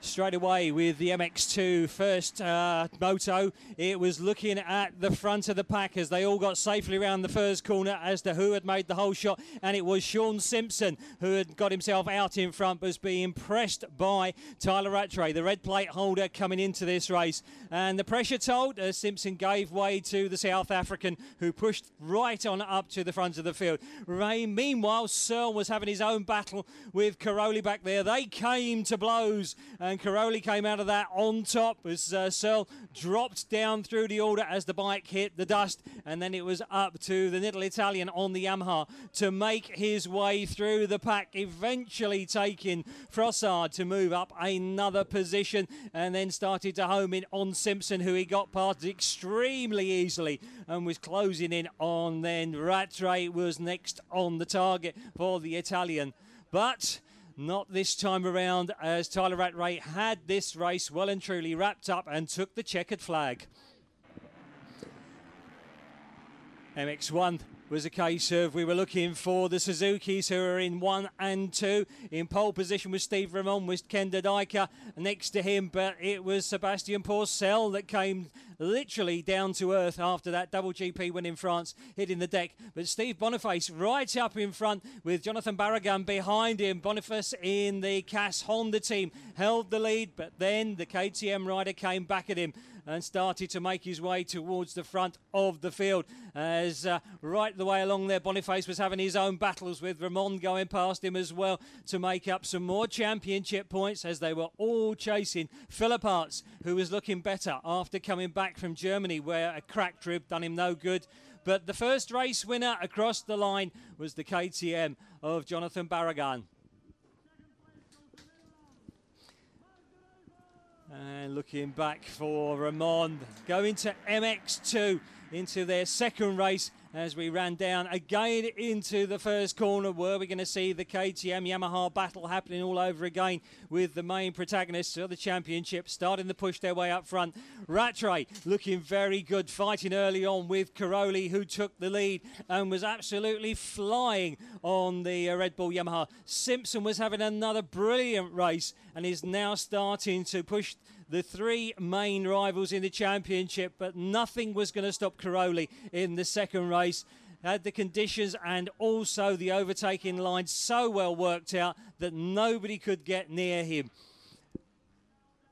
straight away with the MX2 first moto. It was looking at the front of the pack as they all got safely around the first corner as to who had made the whole shot, and it was Sean Simpson who had got himself out in front, was being pressed by Tyler Rattray, the red plate holder, coming into this race. And the pressure told as Simpson gave way to the South African, who pushed right on up to the front of the field. Meanwhile, Searle was having his own battle with Caroli back there. They came to blows, and Caroli came out of that on top as Searle dropped down through the order as the bike hit the dust, and then it was up to the little Italian on the Yamaha to make his way through the pack, eventually taking Frossard to move up another position, and then started to home in on Simpson, who he got past extremely easily and was closing in on. Then Rattray was next on the target for the Italian, but not this time around, as Tyler Rattray had this race well and truly wrapped up and took the checkered flag. MX1 was a case of we were looking for the Suzukis, who are in 1 and 2. In pole position was Steve Ramon, with Kenda Dyker next to him, but it was Sebastian Porcel that came literally down to earth after that double GP win in France, hitting the deck. But Steve Boniface right up in front with Jonathan Barragan behind him. Boniface in the Cass Honda team held the lead, but then the KTM rider came back at him and started to make his way towards the front of the field. As right the way along there, Boniface was having his own battles with Ramon going past him as well to make up some more championship points, as they were all chasing Philip Arts, who was looking better after coming back from Germany, where a cracked rib done him no good. But the first race winner across the line was the KTM of Jonathan Barragan. And looking back for Ramon, going to MX2 into their second race as we ran down again into the first corner. Were we going to see the KTM Yamaha battle happening all over again, with the main protagonists of the championship starting to push their way up front? Rattray looking very good, fighting early on with Caroli, who took the lead and was absolutely flying on the Red Bull Yamaha. Simpson was having another brilliant race and is now starting to push the three main rivals in the championship, but nothing was going to stop Caroli in the second race. Had the conditions and also the overtaking line so well worked out that nobody could get near him.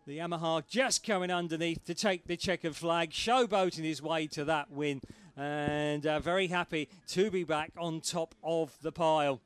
The Yamaha just coming underneath to take the checkered flag, showboating his way to that win, and very happy to be back on top of the pile.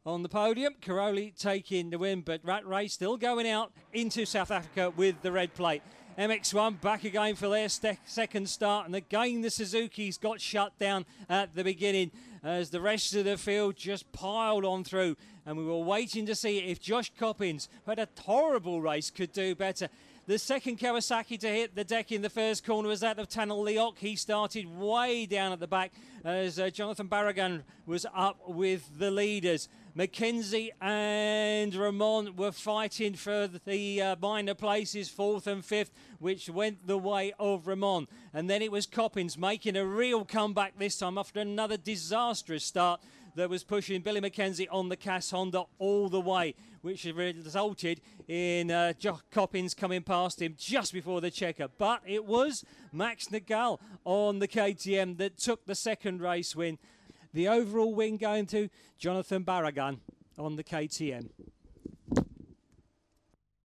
On the podium, Caroli taking the win, but Rattray still going out into South Africa with the red plate. MX1 back again for their second start, and again the Suzuki's got shut down at the beginning as the rest of the field just piled on through, and we were waiting to see if Josh Coppins, who had a horrible race, could do better. The second Kawasaki to hit the deck in the first corner was that of Tanel Leok. He started way down at the back as Jonathan Barragan was up with the leaders. Mackenzie and Ramon were fighting for the minor places, 4th and 5th, which went the way of Ramon. And then it was Coppins making a real comeback this time after another disastrous start that was pushing Billy Mackenzie on the Cass Honda all the way, which resulted in Coppins coming past him just before the checker. But it was Max Nagal on the KTM that took the second race win. The overall win going to Jonathan Barragan on the KTM.